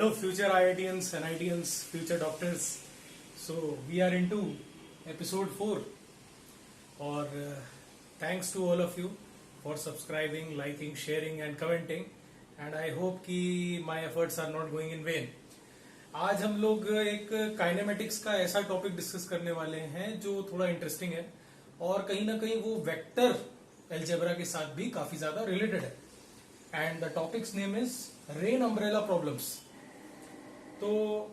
Hello, future IITians, NITians, future doctors. So we are into episode 4, or thanks to all of you for subscribing, liking, sharing, and commenting. And I hope कि my efforts are not going in vain. आज हम लोग एक kinematics का ऐसा topic discuss करने वाले हैं जो थोड़ा इंटरेस्टिंग है और कहीं ना कहीं वो वेक्टर एल्जेब्रा के साथ भी काफी ज्यादा रिलेटेड है. And the topics name is rain umbrella problems. तो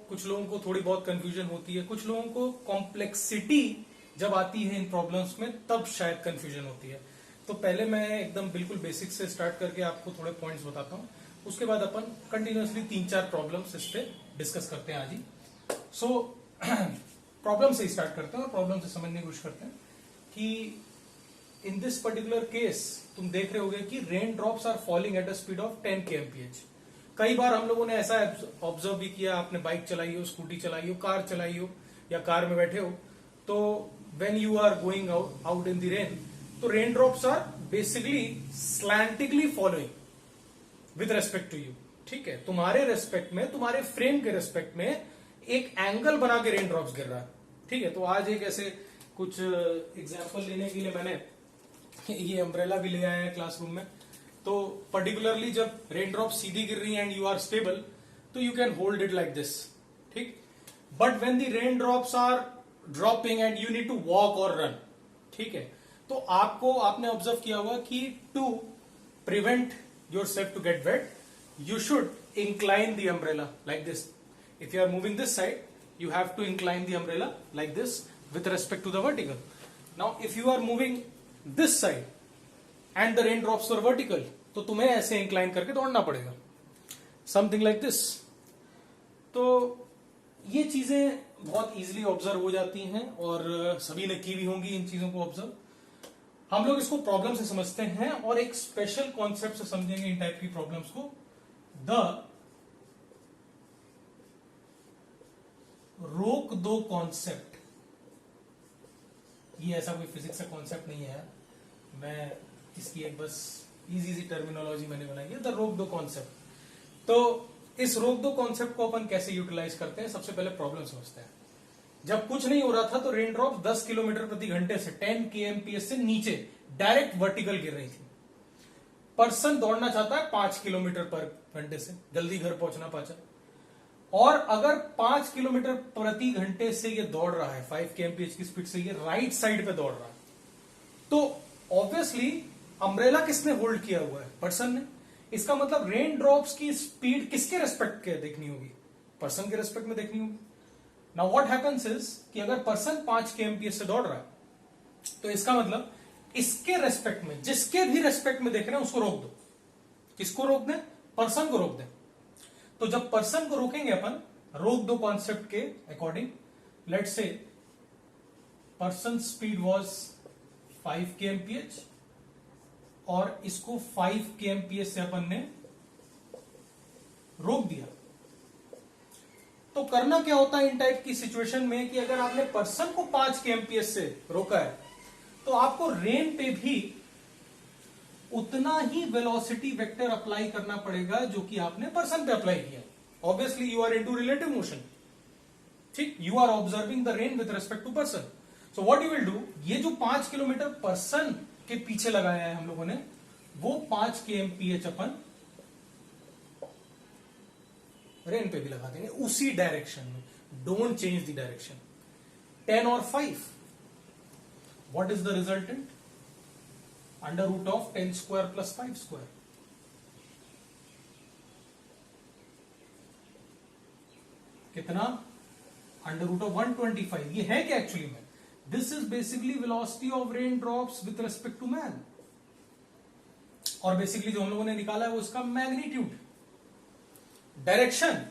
कुछ लोगों को थोड़ी बहुत कंफ्यूजन होती है, कुछ लोगों को कॉम्प्लेक्सिटी जब आती है इन प्रॉब्लम्स में तब शायद कंफ्यूजन होती है. तो पहले मैं एकदम बिल्कुल बेसिक से स्टार्ट करके आपको थोड़े पॉइंट्स बताता हूँ, उसके बाद अपन कंटिन्यूसली 3-4 प्रॉब्लम्स इस पे डिस्कस करते हैं आज ही. सो प्रॉब्लम से स्टार्ट करते हैं और प्रॉब्लम से समझने की कोशिश करते हैं कि इन दिस पर्टिकुलर केस तुम देख रहे होगे कि rain drops are falling at a speed of 10 kmph. कई बार हम लोगों ने ऐसा ऑब्जर्व भी किया, आपने बाइक चलाई हो, स्कूटी चलाई हो, कार चलाई हो या कार में बैठे हो, तो when you are going out in the rain, तो rain drops are basically slantically following with respect to you. ठीक है, तुम्हारे रेस्पेक्ट में, तुम्हारे फ्रेम के रेस्पेक्ट में एक एंगल बना के रेन ड्रॉप्स गिर रहा है. ठीक है, तो आज एक ऐसे कुछ एग्जाम्पल लेने के लिए मैंने ये अम्ब्रेला भी ले आया है क्लासरूम में. तो पर्टिकुलरली जब रेन ड्रॉप सीधी गिर रही है एंड यू आर स्टेबल, तो you can hold it like this. ठीक, but when the rain drops are dropping and you need to walk और रन, ठीक है, तो आपने ऑब्जर्व किया होगा कि to prevent yourself to get wet, you should incline the umbrella like this. If you are moving this side, you have to incline the umbrella like this with respect to the vertical. Now if you are moving this side and the raindrops were vertical, तो तुम्हें ऐसे incline करके दौड़ना पड़ेगा, something like this. तो ये चीजें बहुत easily ऑब्जर्व हो जाती हैं और सभी ने की भी होंगी इन चीजों को ऑब्जर्व. हम लोग इसको प्रॉब्लम से समझते हैं और एक स्पेशल कॉन्सेप्ट से समझेंगे इन टाइप की प्रॉब्लम्स को, द रोक दो कॉन्सेप्ट. ये ऐसा कोई फिजिक्स का कॉन्सेप्ट नहीं है, मैं इसकी एक बस इजी टर्मिनोलॉजी मैंने बनाई है, द रोक दो कॉन्सेप्ट. तो इस रोक दो कॉन्सेप्ट को अपन कैसे यूटिलाइज करते हैं, सबसे पहले प्रॉब्लम समझते हैं. जब कुछ नहीं हो रहा था तो रेन ड्रॉप 10 किलोमीटर प्रति घंटे से 10 kmph से नीचे डायरेक्ट वर्टिकल गिर रही थी. पर्सन दौड़ना चाहता है 5 किलोमीटर पर घंटे से, जल्दी घर पहुंचना पाचा, और अगर 5 किलोमीटर प्रति घंटे से ये दौड़ रहा है 5 kmph की स्पीड से, ये राइट साइड पे दौड़ रहा है, तो ऑब्वियसली अम्ब्रेला किसने होल्ड किया हुआ है? पर्सन ने. इसका मतलब रेन ड्रॉप्स की स्पीड किसके रेस्पेक्ट के देखनी होगी? पर्सन के रेस्पेक्ट में देखनी होगी. नाउ व्हाट हैपेंस इज कि अगर पर्सन 5 kmph से दौड़ रहा है, तो इसका मतलब इसके रेस्पेक्ट में, जिसके भी रेस्पेक्ट में देख रहे हैं उसको रोक दो. किसको रोक दें? पर्सन को रोक दें. तो जब पर्सन को रोकेंगे अपन रोक दो कॉन्सेप्ट के according, let's say person speed was 5 kmph और इसको 5 kmph से अपन ने रोक दिया. तो करना क्या होता है इन टाइप की सिचुएशन में कि अगर आपने पर्सन को 5 kmph से रोका है, तो आपको रेन पे भी उतना ही वेलोसिटी वेक्टर अप्लाई करना पड़ेगा जो कि आपने पर्सन पे अप्लाई किया. Obviously you are into relative motion. ठीक, you are observing the rain with respect to person. So what you will do, ये जो 5 किलोमीटर पर्सन के पीछे लगाया है हम लोगों ने, वो 5 kmph अपन रेन पे भी लगा देंगे उसी डायरेक्शन में. Don't change the direction. 10 और 5, what is the resultant? Under root of 10 square plus 5 square. कितना? Under root of 125. ये है क्या एक्चुअली में? This is basically velocity of rain drops with respect to man. और बेसिकली जो हम लोगों ने निकाला है वो इसका मैग्नीट्यूड. डायरेक्शन,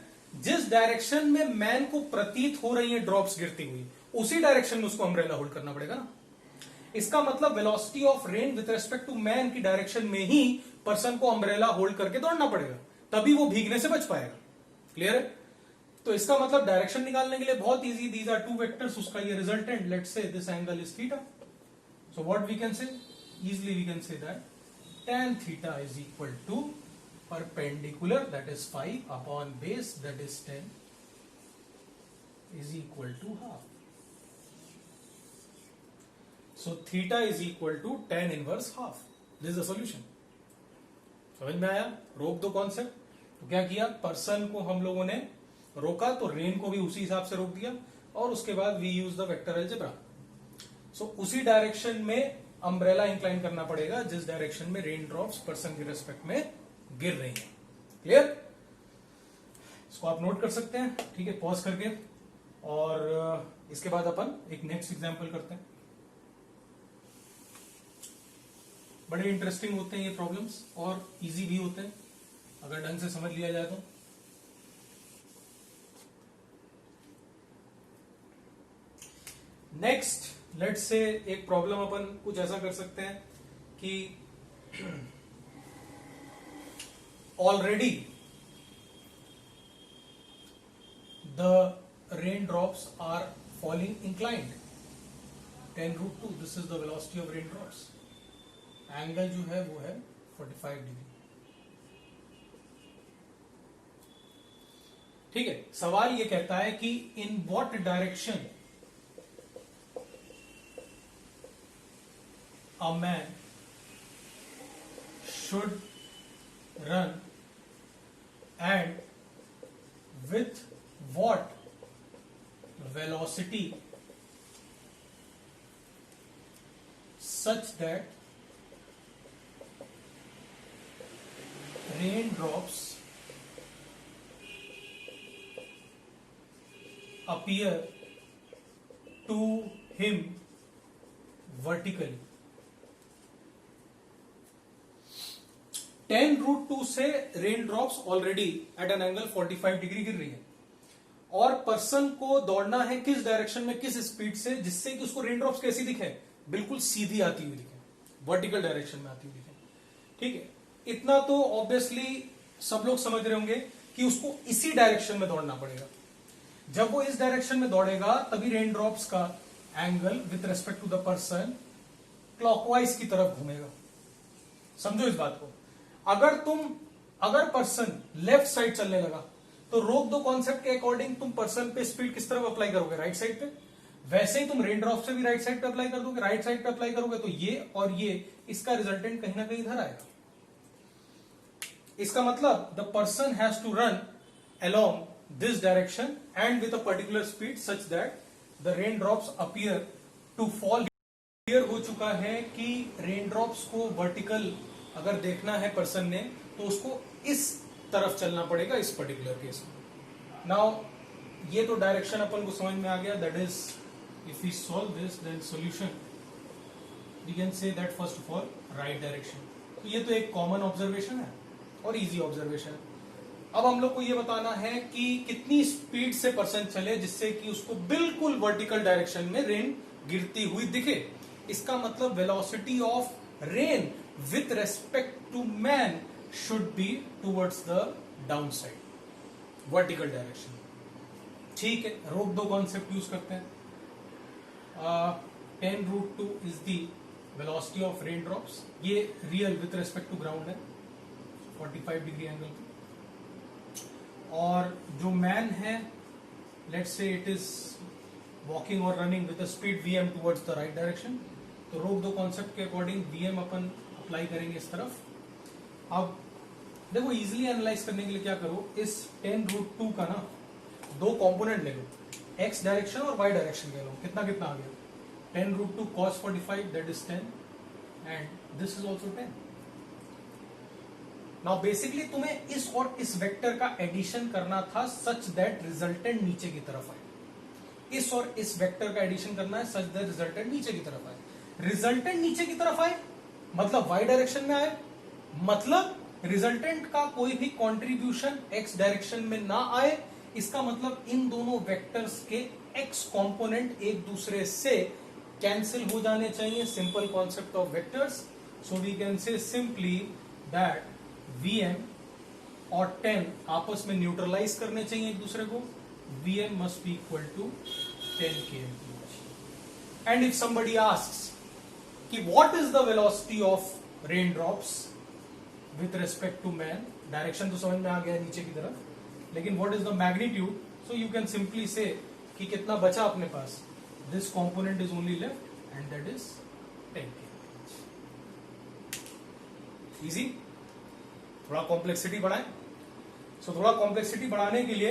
जिस डायरेक्शन में मैन को प्रतीत हो रही है ड्रॉप्स गिरती हुई, उसी डायरेक्शन में उसको अम्ब्रेला होल्ड करना पड़ेगा ना. इसका मतलब velocity of rain with respect to man की डायरेक्शन में ही पर्सन को अम्ब्रेला होल्ड करके दौड़ना पड़ेगा, तभी वो भीगने से बच पाएगा. क्लियर है? तो इसका मतलब डायरेक्शन निकालने के लिए बहुत इजी, दीज आर 2 वेक्टर्स, उसका ये resultant, let's say this angle is theta. So what we can say, easily we can say that tan theta is equal to perpendicular, that is 5, upon base, that is 10, is equal to half. So theta is equal to tan inverse half. This is the solution. समझ में आया? रोक दो concept. तो क्या किया, person को हम लोगों ने रोका तो रेन को भी उसी हिसाब से रोक दिया, और उसके बाद we use the vector algebra. So उसी डायरेक्शन में अम्ब्रेला इंक्लाइन करना पड़ेगा जिस डायरेक्शन में रेन ड्रॉप्स पर्सन के रेस्पेक्ट में गिर रही हैं. क्लियर? इसको आप नोट कर सकते हैं. ठीक है, पॉज करके. और इसके बाद अपन एक नेक्स्ट एग्जांपल करते हैं. बड़े इंटरेस्टिंग होते हैं ये प्रॉब्लम्स, और इजी भी होते हैं अगर ढंग से समझ लिया जाए तो. नेक्स्ट लेट्स से एक प्रॉब्लम अपन कुछ ऐसा कर सकते हैं कि already the rain drops are falling inclined 10√2. This is the velocity of rain drops. Angle जो है वो है 45 डिग्री. ठीक है, सवाल ये कहता है कि in what direction a man should run and with what velocity such that raindrops appear to him vertically. 10√2 से rain drops already at an angle 45 degree गिर रही है, और पर्सन को दौड़ना है किस डायरेक्शन में, किस स्पीड से, जिससे कि उसको रेन ड्रॉप्स कैसी दिखे, बिल्कुल सीधी आती हुई दिखे, वर्टिकल डायरेक्शन में आती हुई दिखे. ठीक है, इतना तो ऑब्वियसली सब लोग समझ रहे होंगे कि उसको इसी डायरेक्शन में दौड़ना पड़ेगा. जब वो इस डायरेक्शन में दौड़ेगा तभी रेन ड्रॉप्स का angle with respect to the person clockwise की तरफ घूमेगा. समझो इस बात को. अगर पर्सन लेफ्ट साइड चलने लगा तो रोक दो कॉन्सेप्ट के अकॉर्डिंग तुम पर्सन पे स्पीड किस तरफ अप्लाई करोगे, राइट साइड पे. वैसे ही तुम रेन ड्रॉप से भी राइट साइड पे अप्लाई कर दोगे, राइट साइड पे अप्लाई करोगे तो ये और ये, इसका रिजल्टेंट कहीं ना कहीं इधर आएगा. इसका मतलब the person has to run along this direction and with a particular speed such that the rain drops appear to fall. Clear हो चुका है कि रेन ड्रॉप्स को वर्टिकल अगर देखना है पर्सन ने तो उसको इस तरफ चलना पड़ेगा इस पर्टिकुलर केस में. नाउ ये तो डायरेक्शन अपन को समझ में आ गया. That is if we solve this then solution we can say that first of all right direction. तो ये तो एक कॉमन ऑब्जर्वेशन है और इजी ऑब्जर्वेशन है. अब हम लोग को ये बताना है कि कितनी स्पीड से पर्सन चले जिससे कि उसको बिल्कुल वर्टिकल डायरेक्शन में रेन गिरती हुई दिखे. इसका मतलब velocity of rain with respect to man should be towards the downside, vertical direction. ठीक है, रोक दो कॉन्सेप्ट यूज करते हैं. 10√2 is the velocity of rain drops. ये real with respect to ground है 45 डिग्री एंगल पे. और जो मैन है let's say it is walking और running with speed vm towards the right direction. तो रोक दो कॉन्सेप्ट के अकॉर्डिंग vm अपन अप्लाई करेंगे इस तरफ. अब देखो इजीली एनालाइज करने के लिए क्या करो, इस 10√2 का ना दो कंपोनेंट ले लो, x डायरेक्शन और y डायरेक्शन ले लो. कितना कितना आ गया, 10√2 cos 45 that is 10 and this is also 10. Now basically तुम्हें इस और इस वेक्टर का एडिशन करना था सच दैट रिजल्टेंट नीचे की तरफ आए. इस और इस वेक्टर का एडिशन करना है सच दैट रिजल्टेंट नीचे की तरफ आए. रिजल्टेंट नीचे की तरफ आए मतलब y डायरेक्शन में आए, मतलब रिजल्टेंट का कोई भी कंट्रीब्यूशन x डायरेक्शन में ना आए. इसका मतलब इन दोनों वेक्टर्स के x कंपोनेंट एक दूसरे से कैंसिल हो जाने चाहिए. Simple concept of vectors. So we can say simply that vm और 10 आपस में न्यूट्रलाइज करने चाहिए एक दूसरे को. vm must be equal to 10 km/h. And if somebody asks कि what is the velocity of raindrops with respect to man, direction तो समझ में आ गया नीचे की तरफ, लेकिन what is the magnitude, so you can simply say कि कितना बचा अपने पास, this component is only left and that is 10 kmph. Easy. थोड़ा कॉम्प्लेक्सिटी बढ़ाएं. सो थोड़ा कॉम्प्लेक्सिटी बढ़ाने के लिए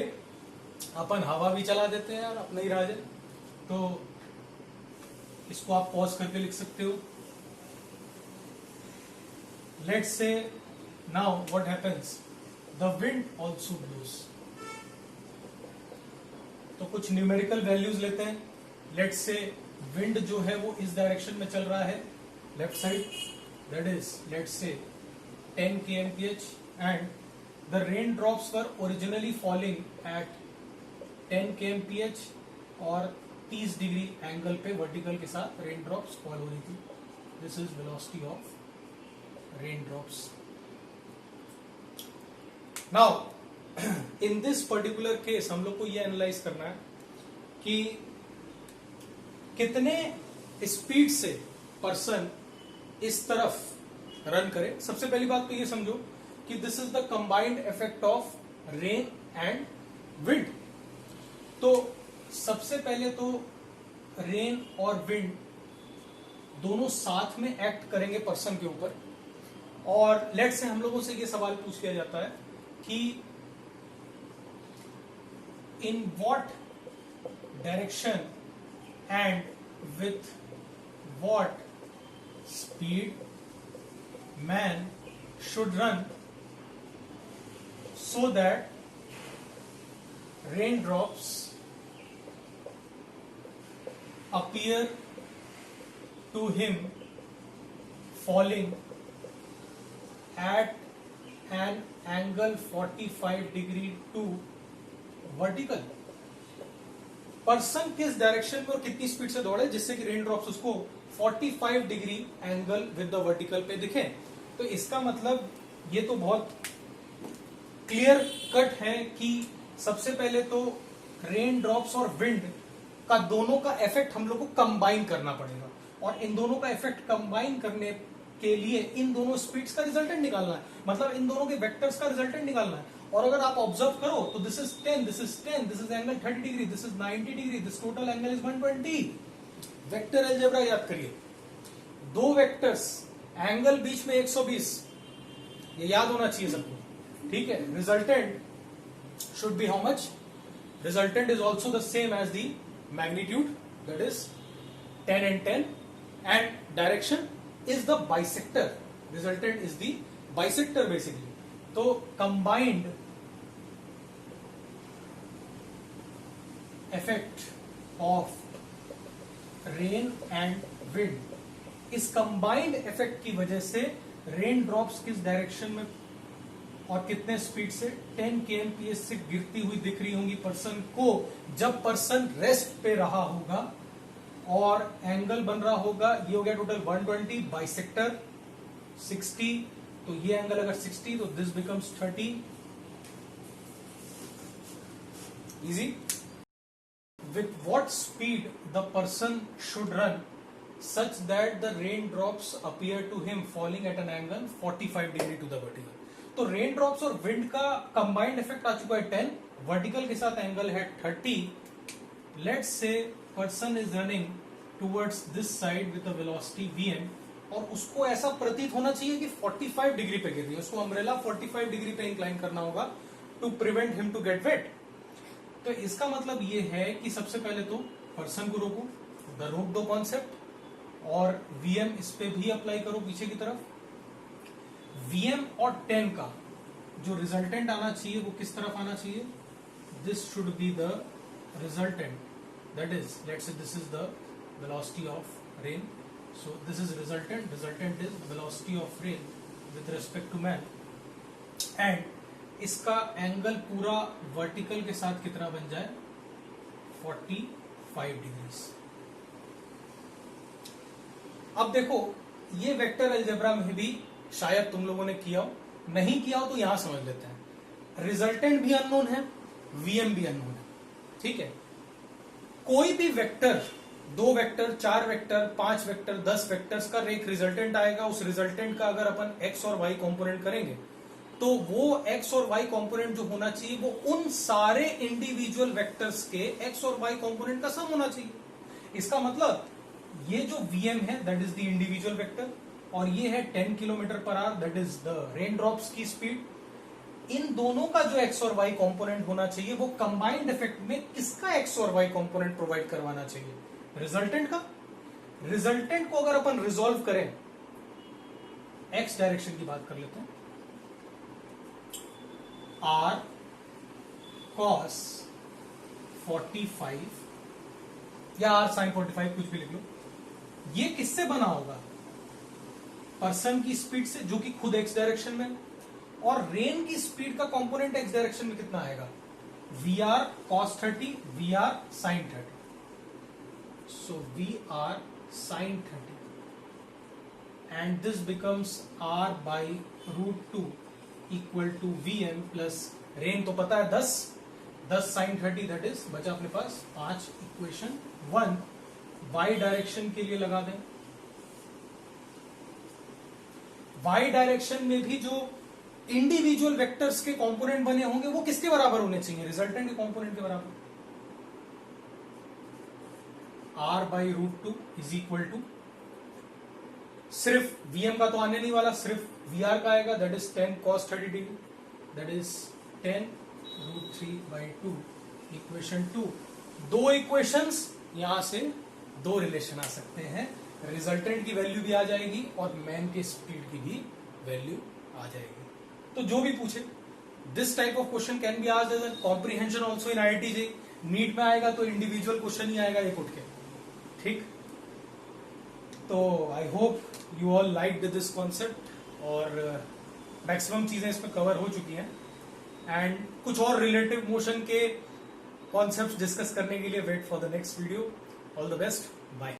अपन हवा भी चला देते हैं यार, अपना ही राज है. तो इसको आप पॉज करके लिख सकते हो. Let's say now what happens, the wind also blows. तो कुछ न्यूमेरिकल वैल्यूज लेते हैं. लेट्स से विंड जो है वो इस डायरेक्शन में चल रहा है, left side, that is let's से 10 kmph, and the rain drops were originally falling eight 10 kmph और 30 डिग्री एंगल पे वर्टिकल के साथ रेन ड्रॉप्स फॉल हो रही थी. This is velocity of rain drops. Now in this particular case हम लोग को ये एनालाइज करना है कि कितने स्पीड से पर्सन इस तरफ रन करे. सबसे पहली बात तो ये समझो कि this is the combined effect of rain and wind. तो सबसे पहले तो रेन और विंड दोनों साथ में एक्ट करेंगे पर्सन के ऊपर. और लेट से हम लोगों से ये सवाल पूछ लिया जाता है कि in what direction and with what speed man should run so that raindrops appear to him falling at an angle 45 degree to vertical. Person किस डायरेक्शन में और कितनी स्पीड से दौड़े जिससे कि रेन ड्रॉप्स उसको 45 degree angle with the vertical पे दिखे. तो इसका मतलब ये तो बहुत क्लियर कट है कि सबसे पहले तो रेन ड्रॉप्स और विंड का दोनों का इफेक्ट हम लोग को कंबाइन करना पड़ेगा. और इन दोनों का इफेक्ट कंबाइन करने के लिए इन दोनों स्पीड्स का रिजल्टेंट निकालना है, मतलब इन दोनों के वेक्टर्स का रिजल्टेंट निकालना है. और अगर आप ऑब्जर्व करो तो this is 10, this is 10, this is angle 30 degree, this is 90 degree, this total angle is 120. Vector algebra याद करिए. दो वेक्टर्स, एंगल बीच में 120, ये याद होना चाहिए सबको. ठीक है. Resultant should be how much? Resultant is also the same as the magnitude, that is 10 and 10, and direction is the bisector. Resultant is the bisector basically. तो combined effect of rain and wind, इस combined effect की वजह से rain drops किस direction में और कितने speed से 10 kmph से गिरती हुई दिख रही होंगी पर्सन को, जब पर्सन रेस्ट पे रहा होगा और एंगल बन रहा होगा. ये हो गया टोटल 120, बाइसेक्टर 60, तो ये एंगल अगर 60 तो this becomes 30. Easy. With what speed the person should run such that the raindrops appear to him falling at an angle 45 degree to the vertical. तो रेन ड्रॉप्स और विंड का combined effect आ चुका है 10, vertical के साथ angle है 30. Let's say person is running towards this side with the velocity vm, और उसको ऐसा प्रतीत होना चाहिए कि 45 डिग्री पे गिर रही है. उसको अम्ब्रेला 45 डिग्री पे इंक्लाइन करना होगा to prevent him to get wet. तो इसका मतलब ये है कि सबसे पहले तो पर्सन को रोको, द रोक दो कॉन्सेप्ट, और vm इस पे भी अप्लाई करो पीछे की तरफ. vm और 10 का जो रिजल्टेंट आना चाहिए वो किस तरफ आना चाहिए? This should be the resultant, that is let's say this is the velocity of rain. So this is resultant. Resultant is velocity of rain with respect to man, and इसका एंगल पूरा वर्टिकल के साथ कितना बन जाए? 45 डिग्री. अब देखो, ये वेक्टर अलजेब्रा में भी शायद तुम लोगों ने किया हो, नहीं किया हो तो यहां समझ लेते हैं. रिजल्टेंट भी अननोन है, वीएम भी अननोन है. ठीक है. कोई भी vector, 2 vector, 4 vector, 5 vector, 10 vectors का एक रिजल्टेंट आएगा. उस रिजल्टेंट का अगर अपन एक्स और वाई कंपोनेंट करेंगे तो वो x और y कंपोनेंट जो होना चाहिए वो उन सारे इंडिविजुअल वेक्टर्स के x और y कंपोनेंट का सम होना चाहिए। इसका मतलब ये जो vm है that is the individual vector, और ये है 10 kilometre per hour that is the rain drops की स्पीड। इन दोनों का जो x और y कंपोनेंट होना चाहिए वो कंबाइंड इफेक्ट में किसका x और y कंपोनेंट प्रोवाइड करवाना चाहिए? रिजल्टेंट का। रिजल्टेंट को अगर अपन रिजॉल्व करें, x डायरेक्शन की बात कर लेते हैं, r cos 45 या r sin 45 कुछ भी लिख लो, ये किससे बना होगा? पर्सन की स्पीड से, जो कि खुद x डायरेक्शन में, और रेन की स्पीड का कंपोनेंट x डायरेक्शन में कितना आएगा? vr cos 30 vr sin 30, so vr sin 30 and this becomes r by root 2 equal to vm plus rain तो पता है 10 sin 30 दैट इज बचा अपने पास 5। इक्वेशन 1 y डायरेक्शन के लिए लगा दें। y डायरेक्शन में भी जो इंडिविजुअल वेक्टर्स के कंपोनेंट बने होंगे वो किसके बराबर होने चाहिए? रिजल्टेंट के कंपोनेंट के बराबर। r by root 2 is equal to, सिर्फ vm का तो आने नहीं वाला, सिर्फ vr का आएगा that is 10 cos 30 degree that is 10 root 3 by 2। Equation 2, दो इक्वेशंस, यहां से दो रिलेशन आ सकते हैं, रिजल्टेंट की वैल्यू भी आ जाएगी और मैन के स्पीड की भी वैल्यू आ जाएगी। तो जो भी पूछे, this type of question can be asked as a comprehension also in IIT JEE. NEET में आएगा तो इंडिविजुअल क्वेश्चन ही आएगा एक उठ के, ठीक। तो I hope you all like this concept, और मैक्सिमम चीजें इसमें कवर हो चुकी हैं, एंड कुछ और रिलेटिव मोशन के कॉन्सेप्ट्स डिस्कस करने के लिए wait for the next video. All the best, bye.